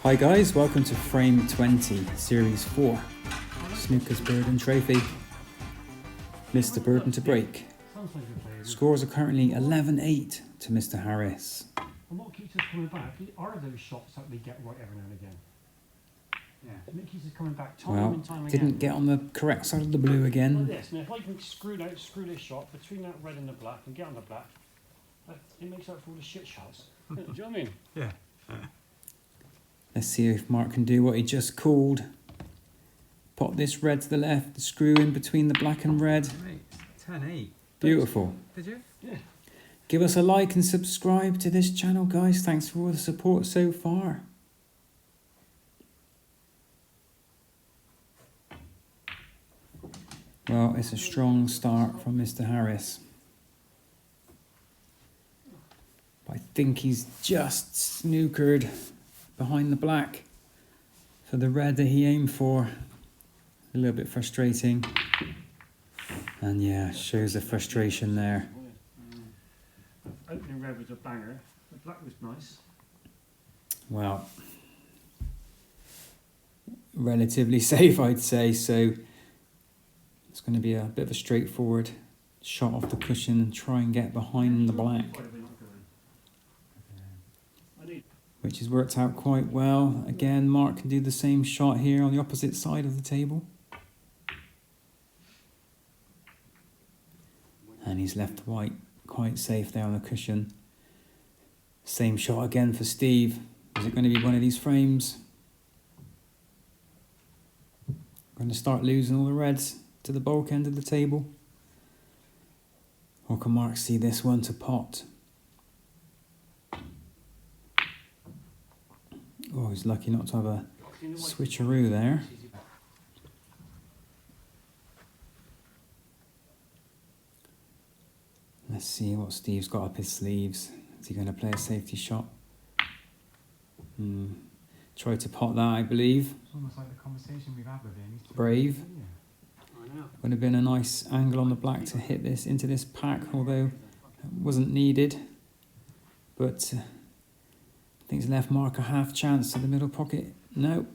Hi guys, welcome to Frame 20, Series 4, Snookers Burden Trophy. Mr. Burden to break. Scores are currently 11-8 to Mr. Harris. And what keeps us coming back are those shots that we get right every now and again. Yeah. And it keeps us coming back time and time again. Didn't get on the correct side of the blue again. Like this. Now if I can screw this shot between that red and the black and get on the black, it makes up for all the shit shots. Do you know what I mean? Yeah. Let's see if Mark can do what he just called. Pop this red to the left, the screw in between the black and red. 10-8. Beautiful. Did you? Yeah. Give us a like and subscribe to this channel, guys. Thanks for all the support so far. Well, it's a strong start from Mr. Harris. But I think he's just snookered behind the black for the red that he aimed for. A little bit frustrating. And yeah, shows the frustration there. Opening red was a banger. The black was nice. Well, relatively safe, I'd say. So it's going to be a bit of a straightforward shot off the cushion and try and get behind the black, which has worked out quite well. Again, Mark can do the same shot here on the opposite side of the table. And he's left white quite safe there on the cushion. Same shot again for Steve. Is it going to be one of these frames? Going to start losing all the reds to the bulk end of the table? Or can Mark see this one to pot? Oh, he's lucky not to have a switcheroo there. Let's see what Steve's got up his sleeves. Is he going to play a safety shot? Try to pot that, I believe. It's almost like the conversation we've had with him. Brave. Yeah. Would have been a nice angle on the black to hit this into this pack, although it wasn't needed. But I think it's left Mark a half chance to the middle pocket. No.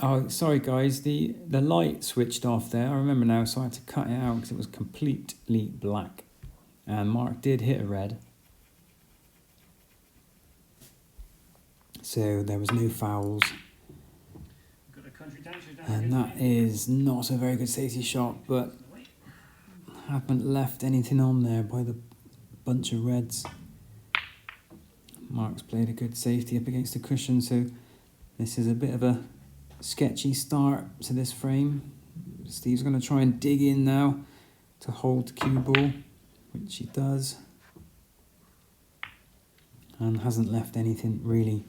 Oh, sorry guys, the light switched off there. I remember now, so I had to cut it out because it was completely black. And Mark did hit a red. So there was no fouls. And that is not a very good safety shot, but haven't left anything on there by the bunch of reds. Mark's played a good safety up against the cushion, so this is a bit of a sketchy start to this frame. Steve's going to try and dig in now to hold the cue ball, which he does, and hasn't left anything really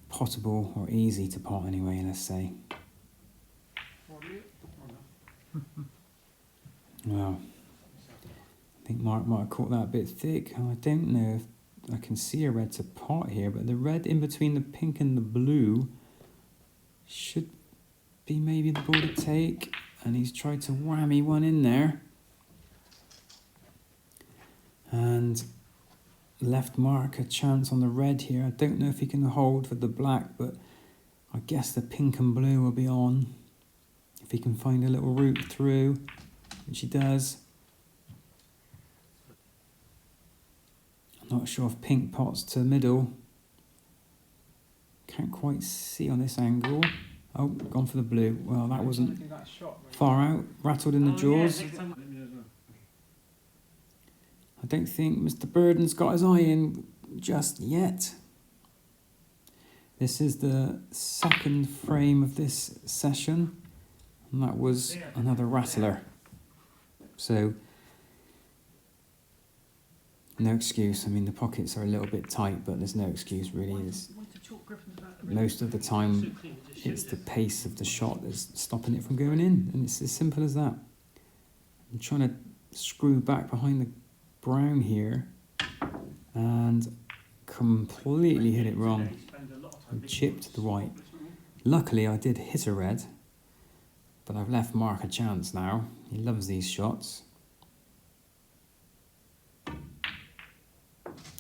potable or easy to pot anyway, let's say. Well, I think Mark might have caught that a bit thick. I don't know if I can see a red to pot here, but the red in between the pink and the blue should be maybe the ball to take, and he's tried to whammy one in there and left Mark a chance on the red here. I don't know if he can hold for the black, but I guess the pink and blue will be on if he can find a little route through, which he does. I'm not sure if pink pots to the middle. Can't quite see on this angle. Oh, gone for the blue. Well, that wasn't far out. Rattled in the jaws. I don't think Mr. Burden's got his eye in just yet. This is the second frame of this session, and that was another rattler. So, no excuse. I mean, the pockets are a little bit tight, but there's no excuse really. Most of the time, it's the pace of the shot that's stopping it from going in, and it's as simple as that. I'm trying to screw back behind the brown here and completely hit it wrong and chipped the white. Luckily, I did hit a red, but I've left Mark a chance now. He loves these shots.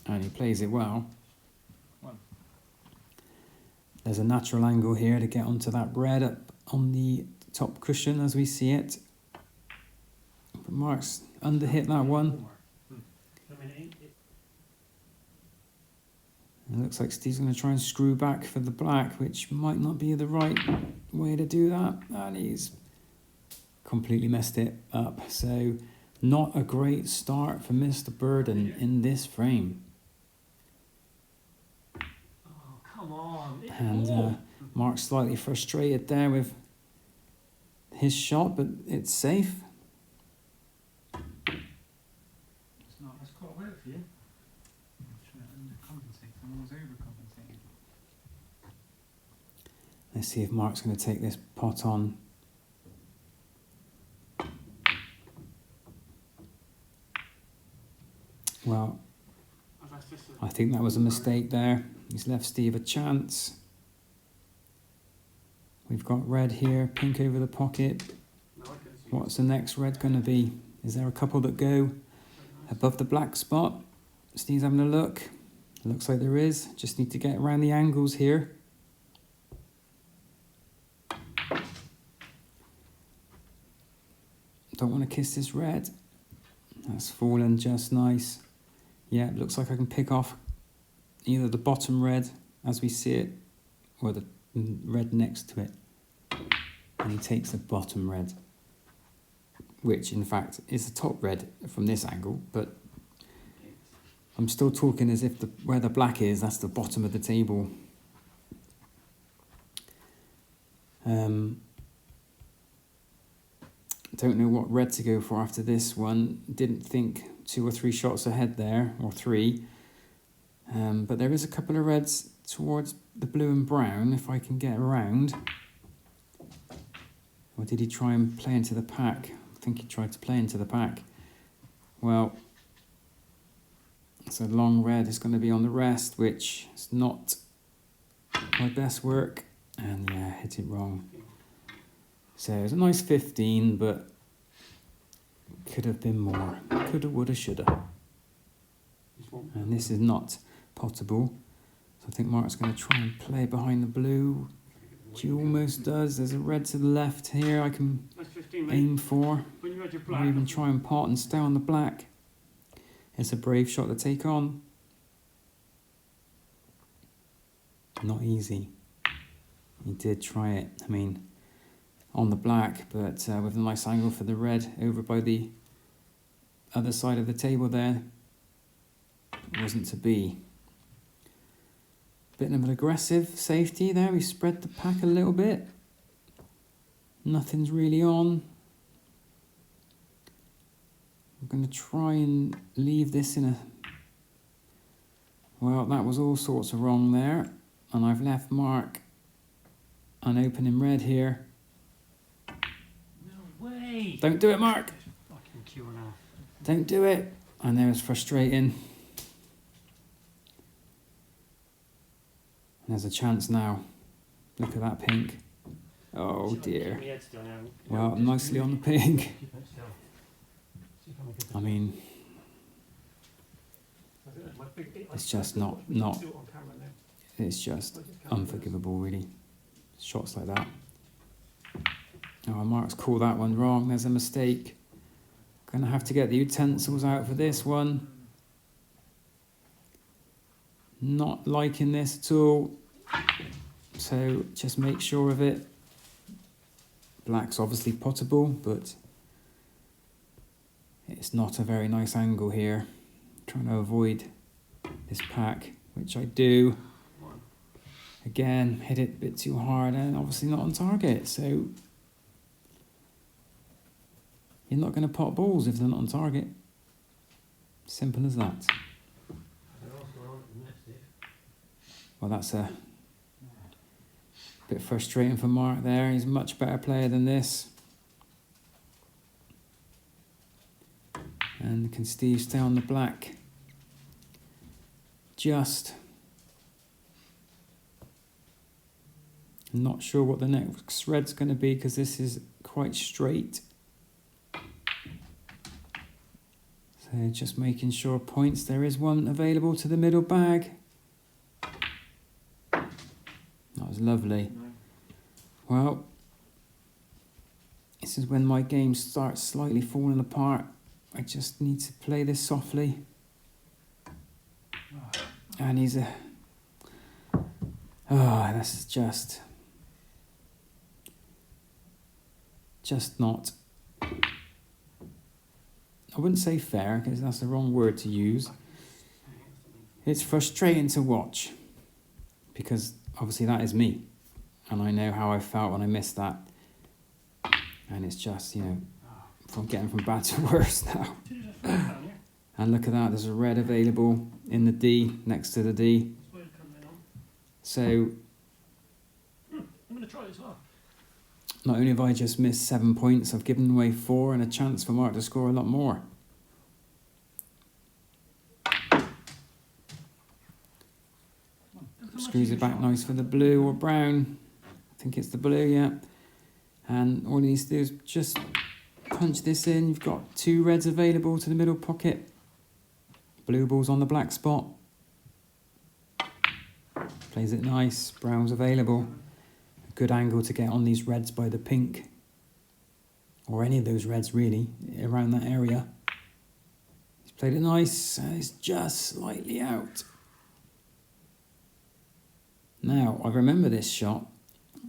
And he plays it well. There's a natural angle here to get onto that red up on the top cushion as we see it. But Mark's underhit that one. I mean, It looks like Steve's going to try and screw back for the black, which might not be the right way to do that. And he's completely messed it up. So not a great start for Mr. Burden in this frame. oh, come on. And Mark's slightly frustrated there with his shot, but it's safe. It's not. That's quite a work for you. Trying to undercompensate. I'm always overcompensating. Let's see if Mark's going to take this pot on. Well, I think that was a mistake there. He's left Steve a chance. We've got red here, pink over the pocket. What's the next red going to be? Is there a couple that go above the black spot? Steve's having a look. Looks like there is. Just need to get around the angles here. Don't want to kiss this red. That's fallen just nice. Yeah, it looks like I can pick off either the bottom red as we see it or the red next to it. And he takes the bottom red, which in fact is the top red from this angle, but I'm still talking as if where the black is, that's the bottom of the table. Don't know what red to go for after this one. Didn't think 2 or 3 shots ahead there, or 3. But there is a couple of reds towards the blue and brown, if I can get around. Or did he try and play into the pack? I think he tried to play into the pack. Well, so long red is going to be on the rest, which is not my best work. And yeah, hit it wrong. So it was a nice 15, but could have been more. Coulda, woulda, shoulda. And this is not potable. So I think Mark's going to try and play behind the blue. Which he almost does. There's a red to the left here I can aim for. Or even try and pot and stay on the black. It's a brave shot to take on. Not easy. He did try it. I mean, on the black, but with a nice angle for the red over by the other side of the table there. It wasn't to be. Bit of an aggressive safety there. We spread the pack a little bit. Nothing's really on. I'm going to try and leave this in a... Well, that was all sorts of wrong there. And I've left Mark unopened in red here. No way! Don't do it, Mark! Fucking queuing off. Don't do it. I know it's frustrating. There's a chance now. Look at that pink. Oh dear. Well, nicely on the pink. I mean, it's just not. It's just unforgivable, really. Shots like that. Oh, Mark's called that one wrong. There's a mistake. Gonna have to get the utensils out for this one. Not liking this at all. So just make sure of it. Black's obviously potable, but it's not a very nice angle here. Trying to avoid this pack, which I do. Again, hit it a bit too hard and obviously not on target. So you're not going to pot balls if they're not on target. Simple as that. Well, that's a bit frustrating for Mark there. He's a much better player than this. And can Steve stay on the black? Just. I'm not sure what the next red's going to be because this is quite straight. So just making sure points. There is one available to the middle bag. That was lovely. No. Well, this is when my game starts slightly falling apart. I just need to play this softly. And he's a... Oh, that's just not... I wouldn't say fair, because that's the wrong word to use. It's frustrating to watch, because obviously that is me. And I know how I felt when I missed that. And it's just, you know, from getting from bad to worse now. And look at that, there's a red available in the D, next to the D. So, I'm going to try this well. not only have I just missed 7 points, I've given away 4 and a chance for Mark to score a lot more. Screws it back nice for the blue or brown. I think it's the blue, yeah. And all he needs to do is just punch this in. You've got 2 reds available to the middle pocket. Blue ball's on the black spot. Plays it nice. Brown's available. A good angle to get on these reds by the pink. Or any of those reds, really, around that area. He's played it nice. And it's just slightly out. Now, I remember this shot.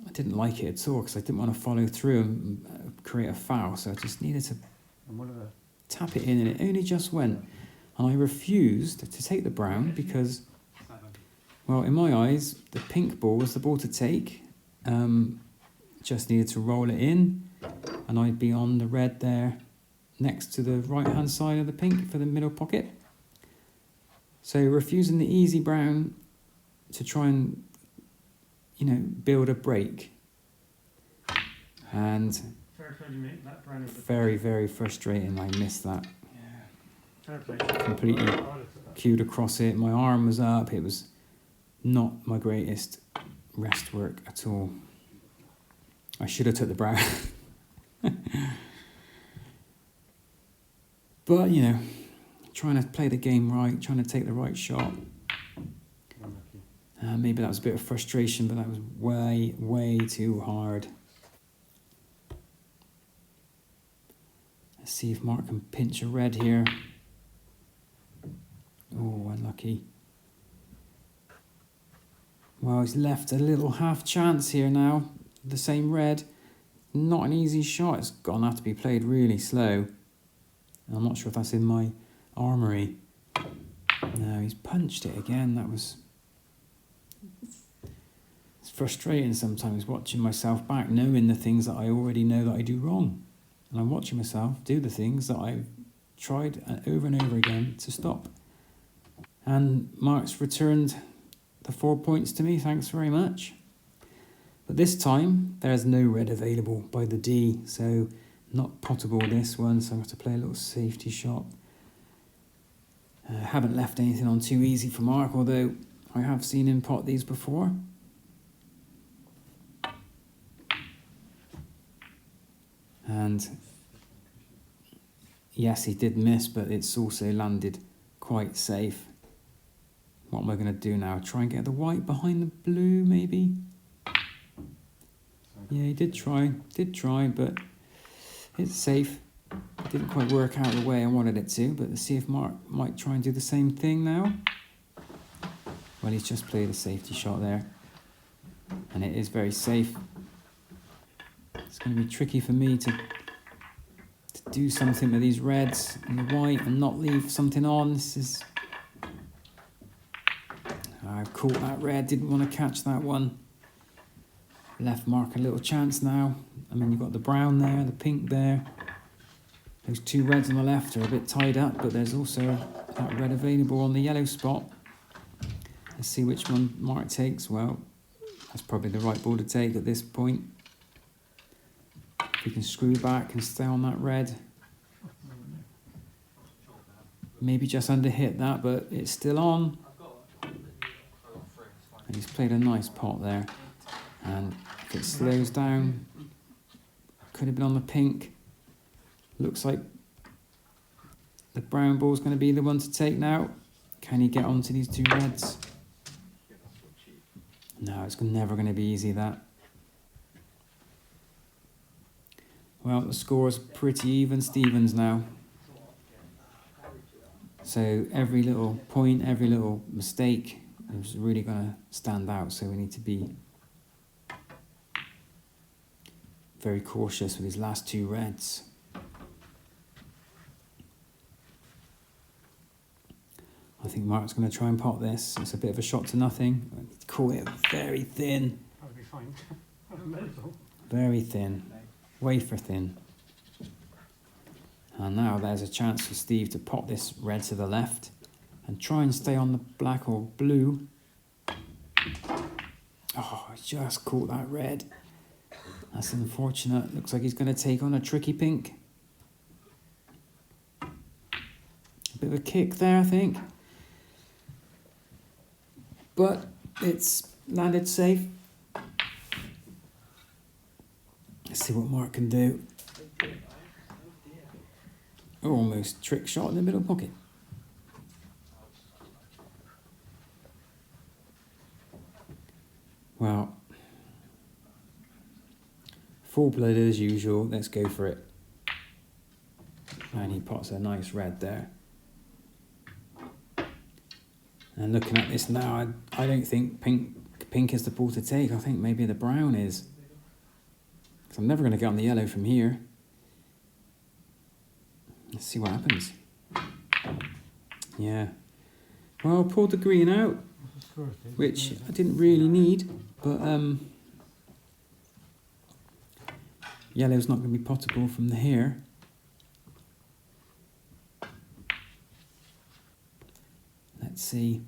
I didn't like it at all because I didn't want to follow through and create a foul. So I just needed to tap it in, and it only just went. And I refused to take the brown because, well, in my eyes, the pink ball was the ball to take. Just needed to roll it in, and I'd be on the red there next to the right-hand side of the pink for the middle pocket. So refusing the easy brown to try and, you know, build a break. And very, very frustrating. I missed that. Completely queued across it. My arm was up. It was not my greatest rest work at all. I should have took the brown. But, you know, trying to play the game right, trying to take the right shot. Maybe that was a bit of frustration, but that was way, way too hard. Let's see if Mark can pinch a red here. Oh, unlucky. Well, he's left a little half chance here now. The same red. Not an easy shot. It's going to have to be played really slow. I'm not sure if that's in my armoury. No, he's punched it again. That was... It's frustrating sometimes watching myself back, knowing the things that I already know that I do wrong. And I'm watching myself do the things that I've tried over and over again to stop. And Mark's returned the 4 points to me, thanks very much. But this time, there's no red available by the D, so not potable this one, so I have to play a little safety shot. Haven't left anything on too easy for Mark, although I have seen him pot these before. And yes, he did miss, but it's also landed quite safe. What am I going to do now? Try and get the white behind the blue, maybe? Yeah, he did try, but it's safe. It didn't quite work out the way I wanted it to, but let's see if Mark might try and do the same thing now. Well, he's just played a safety shot there, and it is very safe. It's going to be tricky for me to do something with these reds and the white and not leave something on. This is... I caught that red, didn't want to catch that one. Left Mark a little chance now. I mean, you've got the brown there, the pink there. Those 2 reds on the left are a bit tied up, but there's also that red available on the yellow spot. Let's see which one Mark takes. Well, that's probably the right ball to take at this point. If we can screw back and stay on that red. Maybe just under hit that, but it's still on. And he's played a nice pot there. And if it slows down, could have been on the pink. Looks like the brown ball's going to be the one to take now. Can he get onto these 2 reds? No, it's never going to be easy, that. Well, the score's pretty even Stevens now. So every little point, every little mistake is really going to stand out. So we need to be very cautious with his last two reds. I think Mark's going to try and pot this. It's a bit of a shot to nothing. Caught it very thin. That would be fine. Mental. Very thin. Wafer thin. And now there's a chance for Steve to pot this red to the left and try and stay on the black or blue. Oh, he just caught that red. That's unfortunate. Looks like he's going to take on a tricky pink. A bit of a kick there, I think. But it's landed safe. Let's see what Mark can do. Almost trick shot in the middle pocket. Well, full-blooded as usual. Let's go for it. And he pots a nice red there. And looking at this now, I don't think pink is the ball to take. I think maybe the brown is. So I'm never going to get on the yellow from here. Let's see what happens. Yeah. Well, I pulled the green out, which I didn't really need, but yellow's not going to be pottable from the here. Let's see.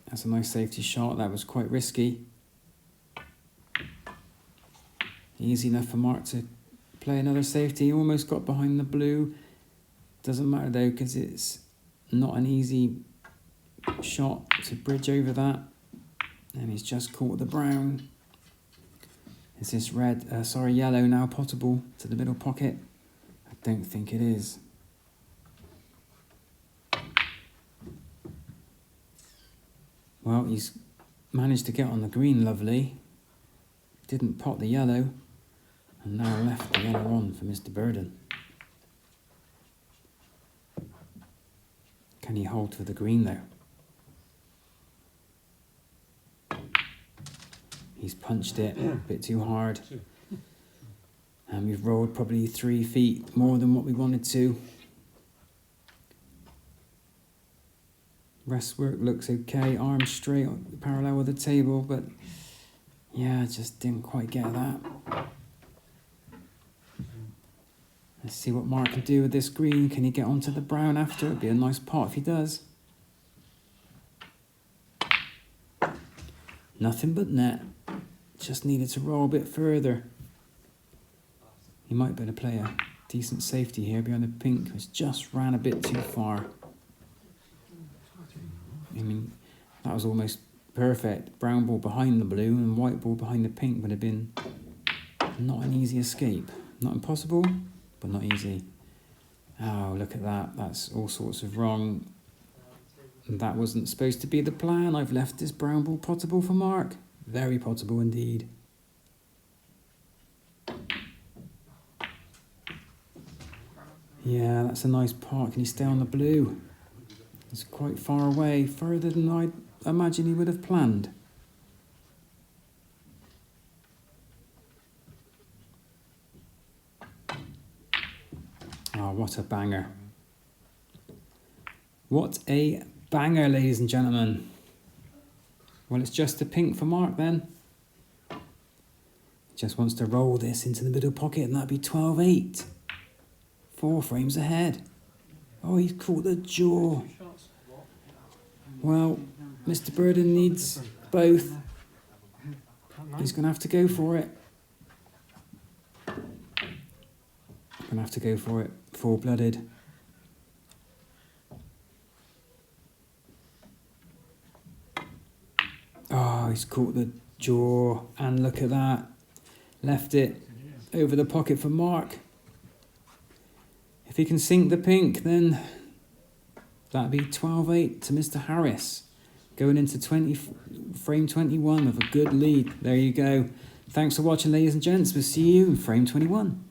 That's a nice safety shot. That was quite risky. Easy enough for Mark to play another safety. He almost got behind the blue. Doesn't matter though, because it's not an easy shot to bridge over that. And he's just caught the brown. Is this yellow now pottable to the middle pocket? I don't think it is. Well, he's managed to get on the green lovely. Didn't pot the yellow. And now left the yellow on for Mr. Burden. Can he hold for the green though? He's punched it a bit too hard. And we've rolled probably 3 feet more than what we wanted to. Rest work looks okay. Arms straight, parallel with the table, but yeah, just didn't quite get that. Let's see what Mark can do with this green. Can he get onto the brown after? It'd be a nice pot if he does. Nothing but net. Just needed to roll a bit further. He might be able to play a decent safety here behind the pink, which just ran a bit too far. I mean, that was almost perfect. Brown ball behind the blue and white ball behind the pink would have been not an easy escape. Not impossible, but not easy. Oh, look at that. That's all sorts of wrong. That wasn't supposed to be the plan. I've left this brown ball pottable for Mark. Very pottable indeed. Yeah, that's a nice pot. Can he stay on the blue? It's quite far away, further than I imagine he would have planned. Oh, what a banger. What a banger, ladies and gentlemen. Well, it's just a pink for Mark then. Just wants to roll this into the middle pocket and that'd be 12-8. 4 frames ahead. Oh, he's caught the jaw. Well, Mr. Burden needs both. He's going to have to go for it. Going to have to go for it. Full-blooded. Oh, he's caught the jaw. And look at that. Left it over the pocket for Mark. If he can sink the pink, then That'd be 12-8 to Mr. Harris. Going into frame 21 with a good lead. There you go. Thanks for watching, ladies and gents. We'll see you in frame 21.